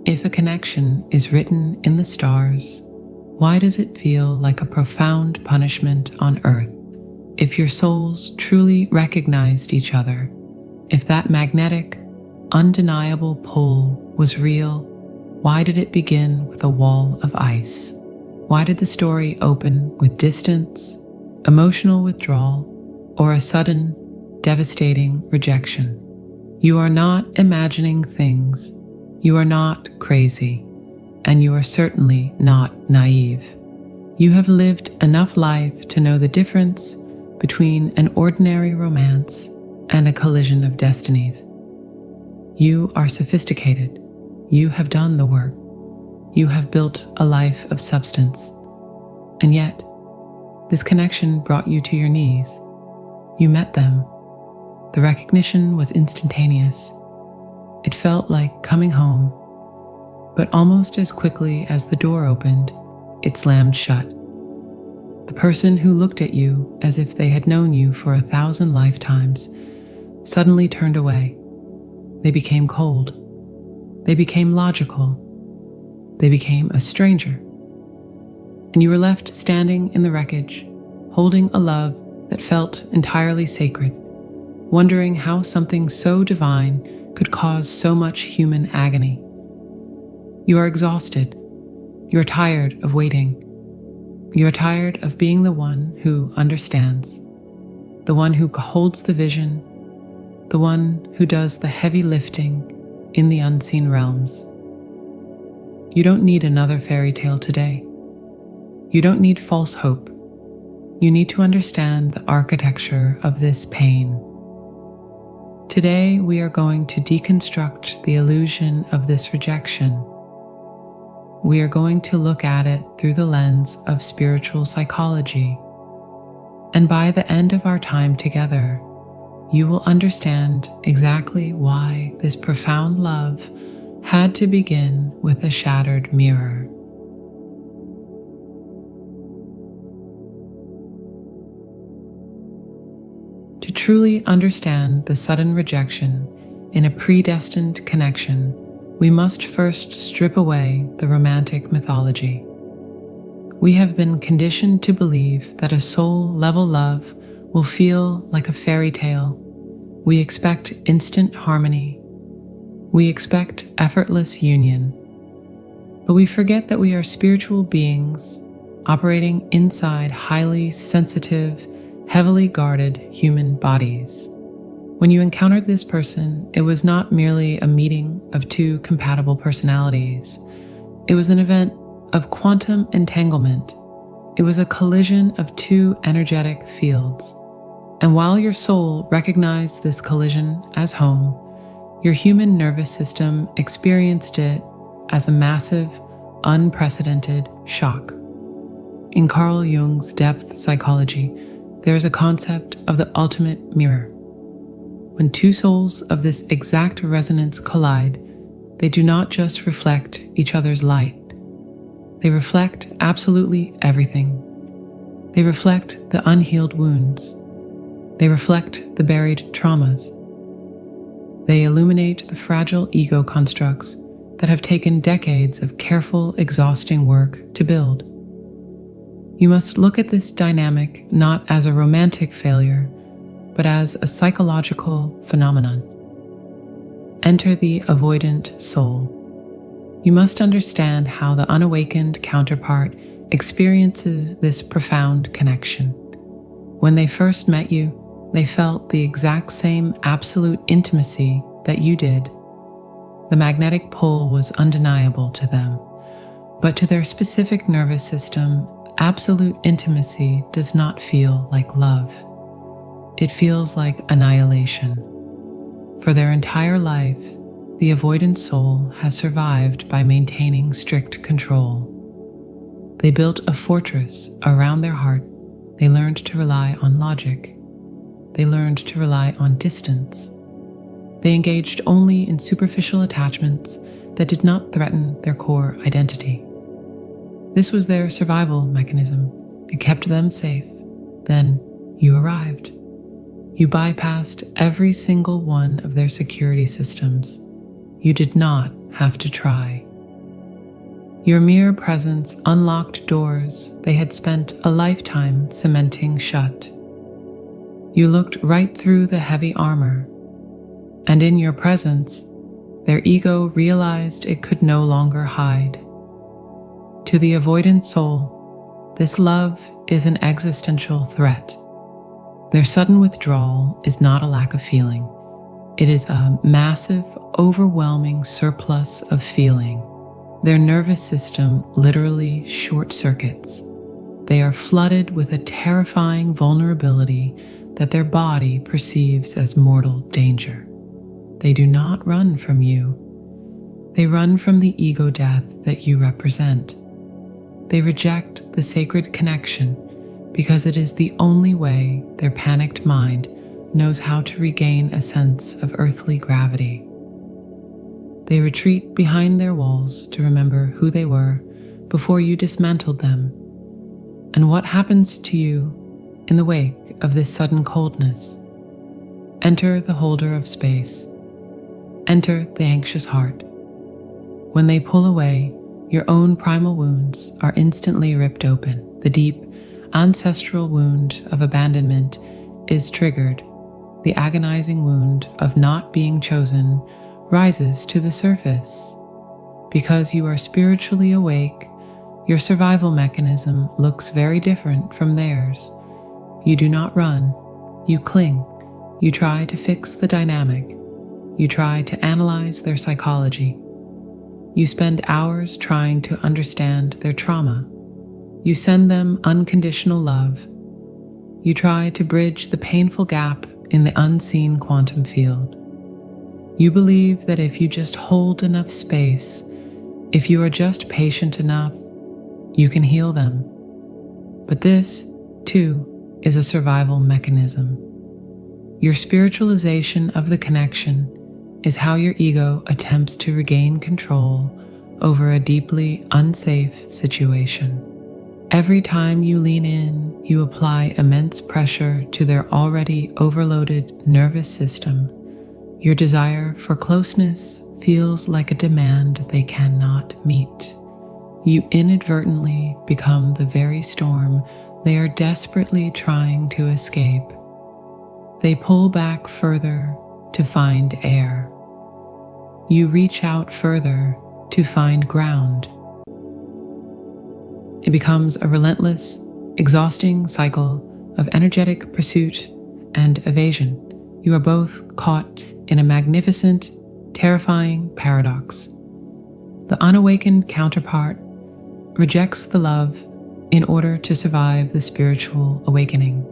If a connection is written in the stars, why does it feel like a profound punishment on Earth? If your souls truly recognized each other, if that magnetic, undeniable pull was real, why did it begin with a wall of ice? Why did the story open with distance, emotional withdrawal, or a sudden, devastating rejection? You are not imagining things, you are not crazy, and you are certainly not naive. You have lived enough life to know the difference between an ordinary romance and a collision of destinies. You are sophisticated. You have done the work. You have built a life of substance. And yet, this connection brought you to your knees. You met them. The recognition was instantaneous. It felt like coming home, but almost as quickly as the door opened, it slammed shut. The person who looked at you as if they had known you for 1,000 lifetimes suddenly turned away. They became cold. They became logical. They became a stranger. And you were left standing in the wreckage, holding a love that felt entirely sacred, wondering how something so divine could cause so much human agony. You are exhausted. You are tired of waiting. You are tired of being the one who understands, the one who holds the vision, the one who does the heavy lifting in the unseen realms. You don't need another fairy tale today. You don't need false hope. You need to understand the architecture of this pain. Today, we are going to deconstruct the illusion of this rejection. We are going to look at it through the lens of spiritual psychology. And by the end of our time together, you will understand exactly why this profound love had to begin with a shattered mirror. To truly understand the sudden rejection in a predestined connection, we must first strip away the romantic mythology. We have been conditioned to believe that a soul-level love will feel like a fairy tale. We expect instant harmony. We expect effortless union. But we forget that we are spiritual beings operating inside highly sensitive, heavily guarded human bodies. When you encountered this person, it was not merely a meeting of two compatible personalities. It was an event of quantum entanglement. It was a collision of two energetic fields. And while your soul recognized this collision as home, your human nervous system experienced it as a massive, unprecedented shock. In Carl Jung's depth psychology, there is a concept of the ultimate mirror. When two souls of this exact resonance collide, they do not just reflect each other's light. They reflect absolutely everything. They reflect the unhealed wounds. They reflect the buried traumas. They illuminate the fragile ego constructs that have taken decades of careful, exhausting work to build. You must look at this dynamic not as a romantic failure, but as a psychological phenomenon. Enter the avoidant soul. You must understand how the unawakened counterpart experiences this profound connection. When they first met you, they felt the exact same absolute intimacy that you did. The magnetic pull was undeniable to them, but to their specific nervous system, absolute intimacy does not feel like love. It feels like annihilation. For their entire life, the avoidant soul has survived by maintaining strict control. They built a fortress around their heart. They learned to rely on logic. They learned to rely on distance. They engaged only in superficial attachments that did not threaten their core identity. This was their survival mechanism. It kept them safe. Then you arrived. You bypassed every single one of their security systems. You did not have to try. Your mere presence unlocked doors they had spent a lifetime cementing shut. You looked right through the heavy armor, and in your presence, their ego realized it could no longer hide. To the avoidant soul, this love is an existential threat. Their sudden withdrawal is not a lack of feeling. It is a massive, overwhelming surplus of feeling. Their nervous system literally short circuits. They are flooded with a terrifying vulnerability that their body perceives as mortal danger. They do not run from you. They run from the ego death that you represent. They reject the sacred connection because it is the only way their panicked mind knows how to regain a sense of earthly gravity. They retreat behind their walls to remember who they were before you dismantled them. And what happens to you in the wake of this sudden coldness? Enter the holder of space. Enter the anxious heart. When they pull away, your own primal wounds are instantly ripped open. The deep, ancestral wound of abandonment is triggered. The agonizing wound of not being chosen rises to the surface. Because you are spiritually awake, your survival mechanism looks very different from theirs. You do not run, you cling. You try to fix the dynamic. You try to analyze their psychology. You spend hours trying to understand their trauma. You send them unconditional love. You try to bridge the painful gap in the unseen quantum field. You believe that if you just hold enough space, if you are just patient enough, you can heal them. But this, too, is a survival mechanism. Your spiritualization of the connection is how your ego attempts to regain control over a deeply unsafe situation. Every time you lean in, you apply immense pressure to their already overloaded nervous system. Your desire for closeness feels like a demand they cannot meet. You inadvertently become the very storm they are desperately trying to escape. They pull back further to find air. You reach out further to find ground. It becomes a relentless, exhausting cycle of energetic pursuit and evasion. You are both caught in a magnificent, terrifying paradox. The unawakened counterpart rejects the love in order to survive the spiritual awakening.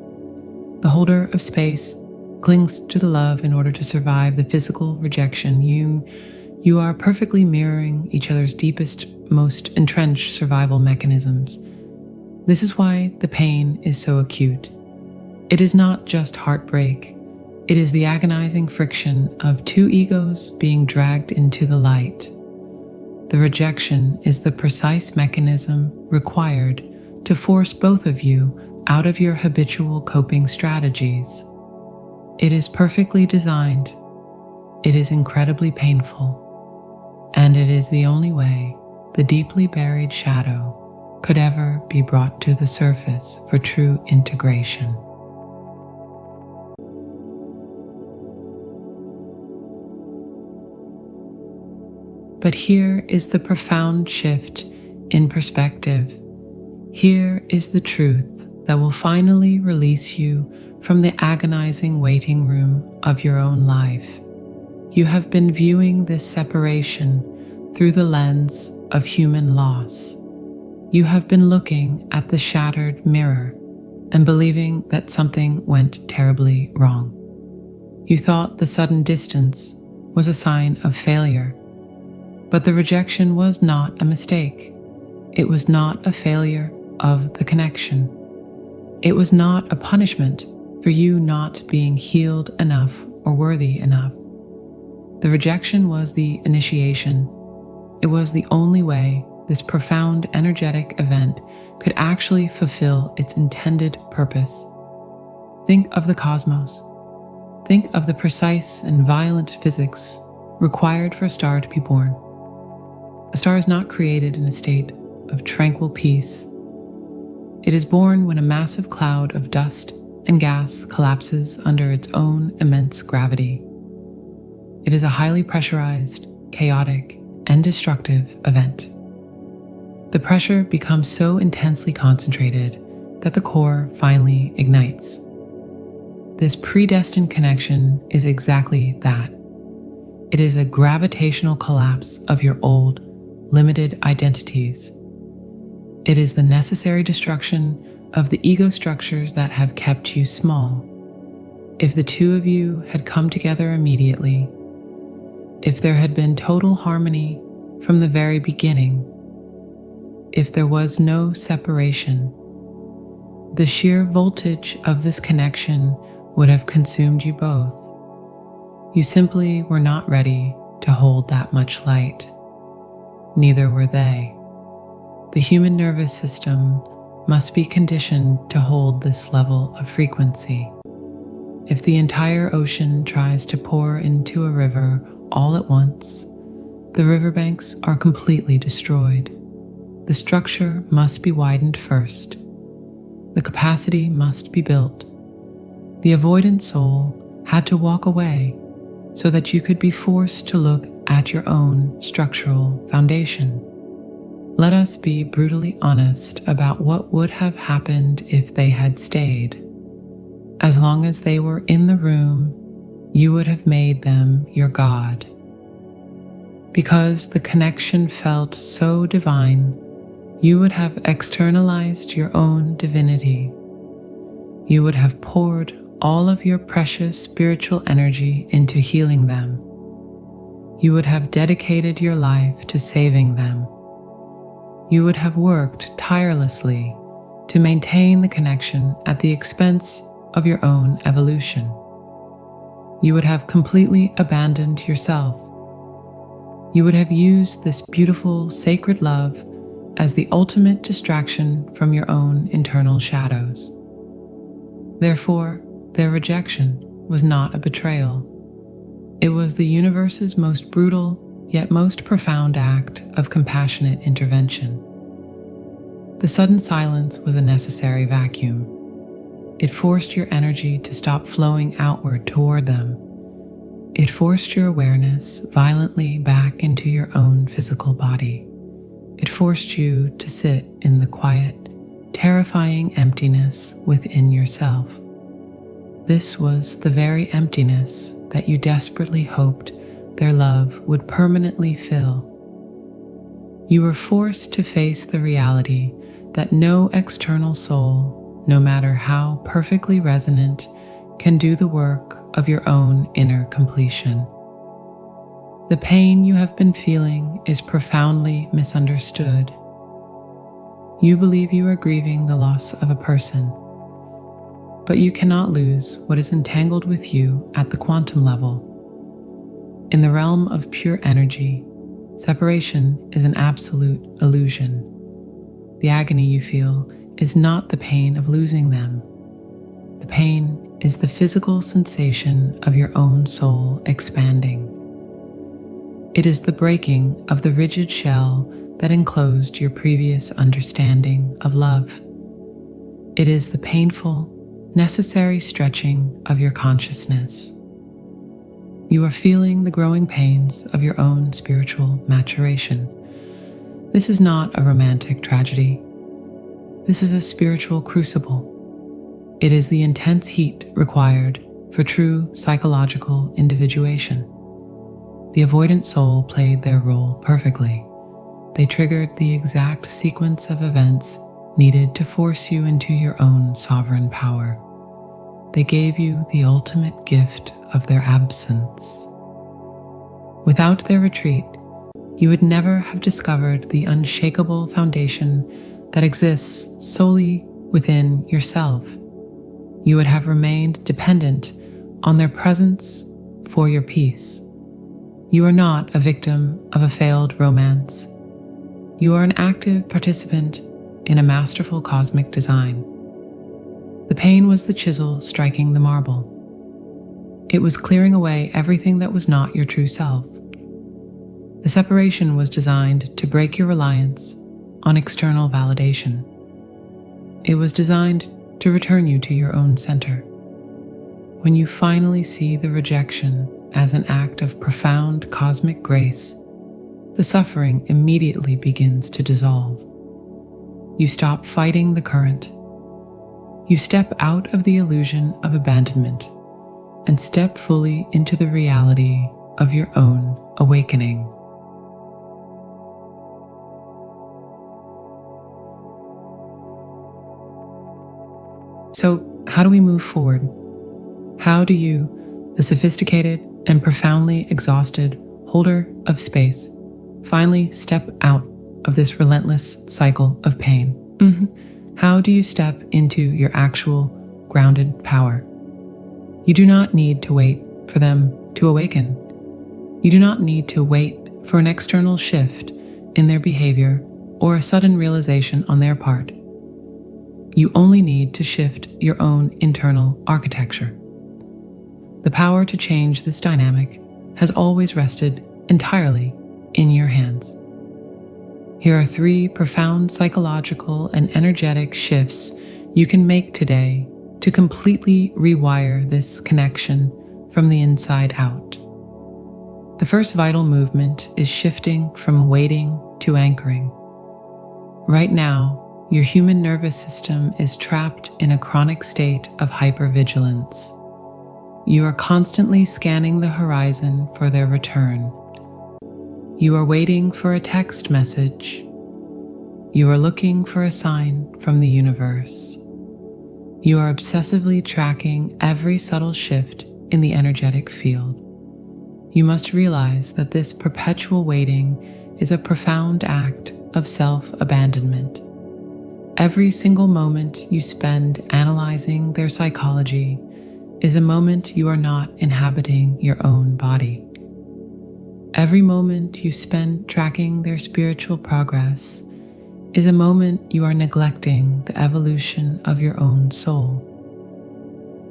The holder of space clings to the love in order to survive the physical rejection. You are perfectly mirroring each other's deepest, most entrenched survival mechanisms. This is why the pain is so acute. It is not just heartbreak. It is the agonizing friction of two egos being dragged into the light. The rejection is the precise mechanism required to force both of you out of your habitual coping strategies. It is perfectly designed. It is incredibly painful. And it is the only way the deeply buried shadow could ever be brought to the surface for true integration. But here is the profound shift in perspective. Here is the truth that will finally release you from the agonizing waiting room of your own life. You have been viewing this separation through the lens of human loss. You have been looking at the shattered mirror and believing that something went terribly wrong. You thought the sudden distance was a sign of failure, but the rejection was not a mistake. It was not a failure of the connection. It was not a punishment for you not being healed enough or worthy enough. The rejection was the initiation. It was the only way this profound energetic event could actually fulfill its intended purpose. Think of the cosmos. Think of the precise and violent physics required for a star to be born. A star is not created in a state of tranquil peace. It is born when a massive cloud of dust and gas collapses under its own immense gravity. It is a highly pressurized, chaotic, and destructive event. The pressure becomes so intensely concentrated that the core finally ignites. This predestined connection is exactly that. It is a gravitational collapse of your old, limited identities. It is the necessary destruction of the ego structures that have kept you small. If the two of you had come together immediately, if there had been total harmony from the very beginning, if there was no separation, the sheer voltage of this connection would have consumed you both. You simply were not ready to hold that much light. Neither were they. The human nervous system must be conditioned to hold this level of frequency. If the entire ocean tries to pour into a river all at once, the riverbanks are completely destroyed. The structure must be widened first. The capacity must be built. The avoidant soul had to walk away so that you could be forced to look at your own structural foundation. Let us be brutally honest about what would have happened if they had stayed. As long as they were in the room, you would have made them your God. Because the connection felt so divine, you would have externalized your own divinity. You would have poured all of your precious spiritual energy into healing them. You would have dedicated your life to saving them. You would have worked tirelessly to maintain the connection at the expense of your own evolution. You would have completely abandoned yourself. You would have used this beautiful, sacred love as the ultimate distraction from your own internal shadows. Therefore, their rejection was not a betrayal. It was the universe's most brutal yet most profound act of compassionate intervention. The sudden silence was a necessary vacuum. It forced your energy to stop flowing outward toward them. It forced your awareness violently back into your own physical body. It forced you to sit in the quiet, terrifying emptiness within yourself. This was the very emptiness that you desperately hoped their love would permanently fill. You were forced to face the reality that no external soul, no matter how perfectly resonant, can do the work of your own inner completion. The pain you have been feeling is profoundly misunderstood. You believe you are grieving the loss of a person, but you cannot lose what is entangled with you at the quantum level. In the realm of pure energy, separation is an absolute illusion. The agony you feel is not the pain of losing them. The pain is the physical sensation of your own soul expanding. It is the breaking of the rigid shell that enclosed your previous understanding of love. It is the painful, necessary stretching of your consciousness. You are feeling the growing pains of your own spiritual maturation. This is not a romantic tragedy. This is a spiritual crucible. It is the intense heat required for true psychological individuation. The avoidant soul played their role perfectly. They triggered the exact sequence of events needed to force you into your own sovereign power. They gave you the ultimate gift of their absence. Without their retreat, you would never have discovered the unshakable foundation that exists solely within yourself. You would have remained dependent on their presence for your peace. You are not a victim of a failed romance. You are an active participant in a masterful cosmic design. The pain was the chisel striking the marble. It was clearing away everything that was not your true self. The separation was designed to break your reliance on external validation. It was designed to return you to your own center. When you finally see the rejection as an act of profound cosmic grace, the suffering immediately begins to dissolve. You stop fighting the current. You step out of the illusion of abandonment and step fully into the reality of your own awakening. So, how do we move forward? How do you, the sophisticated and profoundly exhausted holder of space, finally step out of this relentless cycle of pain? How do you step into your actual grounded power? You do not need to wait for them to awaken. You do not need to wait for an external shift in their behavior or a sudden realization on their part. You only need to shift your own internal architecture. The power to change this dynamic has always rested entirely in your hands. Here are 3 profound psychological and energetic shifts you can make today to completely rewire this connection from the inside out. The first vital movement is shifting from waiting to anchoring. Right now, your human nervous system is trapped in a chronic state of hypervigilance. You are constantly scanning the horizon for their return. You are waiting for a text message. You are looking for a sign from the universe. You are obsessively tracking every subtle shift in the energetic field. You must realize that this perpetual waiting is a profound act of self-abandonment. Every single moment you spend analyzing their psychology is a moment you are not inhabiting your own body. Every moment you spend tracking their spiritual progress is a moment you are neglecting the evolution of your own soul.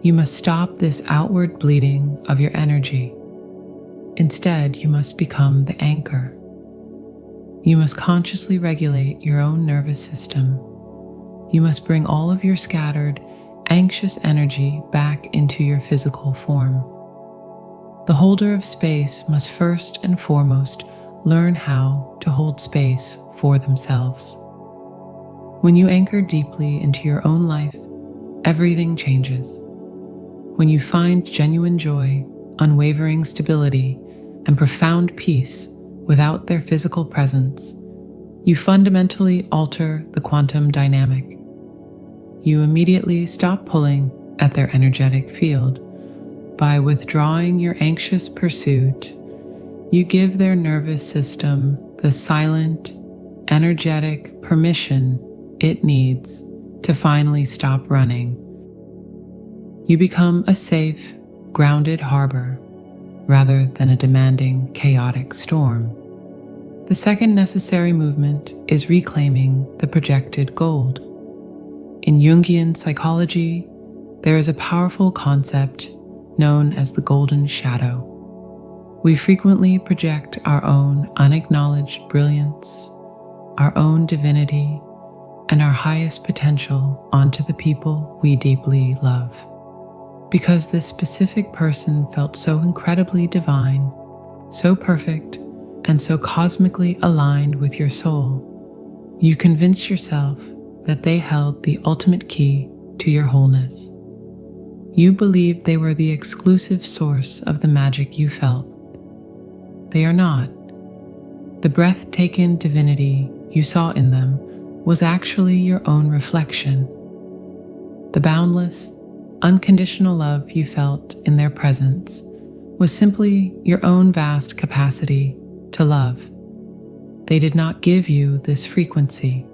You must stop this outward bleeding of your energy. Instead, you must become the anchor. You must consciously regulate your own nervous system. You must bring all of your scattered, anxious energy back into your physical form. The holder of space must first and foremost learn how to hold space for themselves. When you anchor deeply into your own life, everything changes. When you find genuine joy, unwavering stability, and profound peace without their physical presence, you fundamentally alter the quantum dynamic. You immediately stop pulling at their energetic field. By withdrawing your anxious pursuit, you give their nervous system the silent, energetic permission it needs to finally stop running. You become a safe, grounded harbor rather than a demanding, chaotic storm. The second necessary movement is reclaiming the projected gold. In Jungian psychology, there is a powerful concept known as the golden shadow. We frequently project our own unacknowledged brilliance, our own divinity, and our highest potential onto the people we deeply love. Because this specific person felt so incredibly divine, so perfect, and so cosmically aligned with your soul, you convince yourself that they held the ultimate key to your wholeness. You believed they were the exclusive source of the magic you felt. They are not. The breathtaking divinity you saw in them was actually your own reflection. The boundless, unconditional love you felt in their presence was simply your own vast capacity to love. They did not give you this frequency.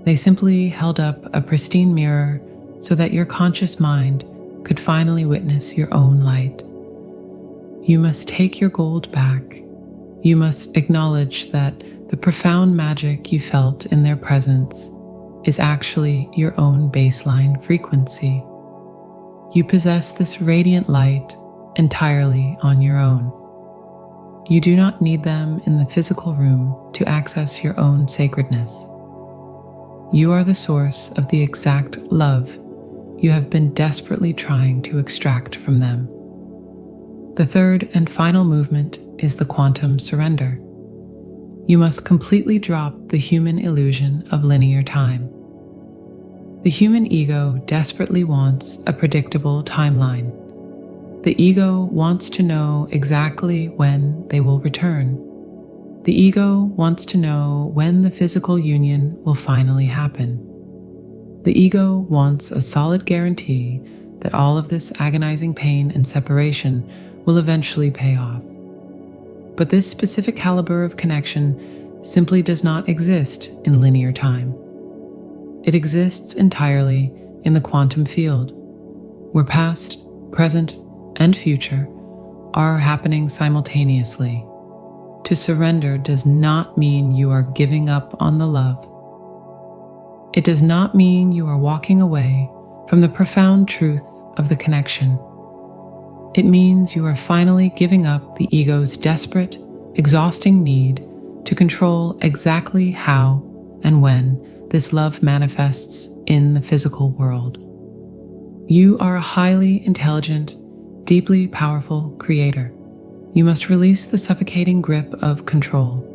They simply held up a pristine mirror so that your conscious mind could finally witness your own light. You must take your gold back. You must acknowledge that the profound magic you felt in their presence is actually your own baseline frequency. You possess this radiant light entirely on your own. You do not need them in the physical room to access your own sacredness. You are the source of the exact love you have been desperately trying to extract from them. The third and final movement is the quantum surrender. You must completely drop the human illusion of linear time. The human ego desperately wants a predictable timeline. The ego wants to know exactly when they will return. The ego wants to know when the physical union will finally happen. The ego wants a solid guarantee that all of this agonizing pain and separation will eventually pay off. But this specific caliber of connection simply does not exist in linear time. It exists entirely in the quantum field, where past, present, and future are happening simultaneously. To surrender does not mean you are giving up on the love. It does not mean you are walking away from the profound truth of the connection. It means you are finally giving up the ego's desperate, exhausting need to control exactly how and when this love manifests in the physical world. You are a highly intelligent, deeply powerful creator. You must release the suffocating grip of control.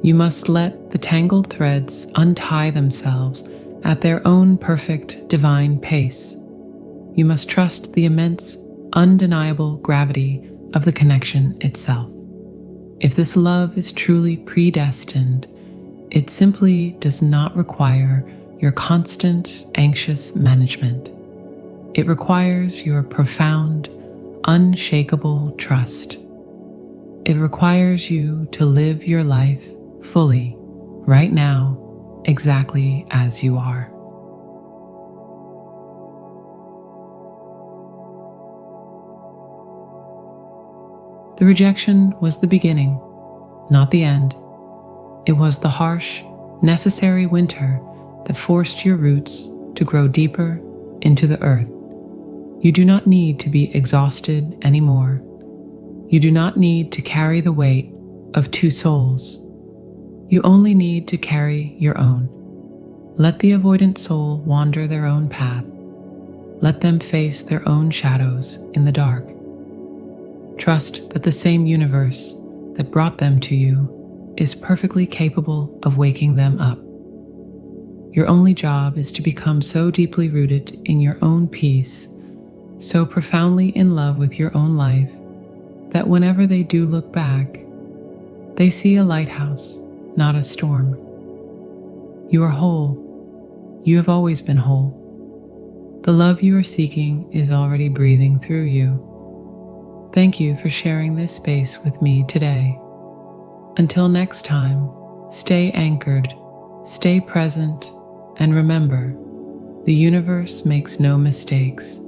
You must let the tangled threads untie themselves at their own perfect divine pace. You must trust the immense, undeniable gravity of the connection itself. If this love is truly predestined, it simply does not require your constant, anxious management. It requires your profound, unshakable trust. It requires you to live your life fully, right now, exactly as you are. The rejection was the beginning, not the end. It was the harsh, necessary winter that forced your roots to grow deeper into the earth. You do not need to be exhausted anymore. You do not need to carry the weight of two souls. You only need to carry your own. Let the avoidant soul wander their own path. Let them face their own shadows in the dark. Trust that the same universe that brought them to you is perfectly capable of waking them up. Your only job is to become so deeply rooted in your own peace, so profoundly in love with your own life, that whenever they do look back, they see a lighthouse, not a storm. You are whole. You have always been whole. The love you are seeking is already breathing through you. Thank you for sharing this space with me today. Until next time, stay anchored, stay present, and remember, the universe makes no mistakes.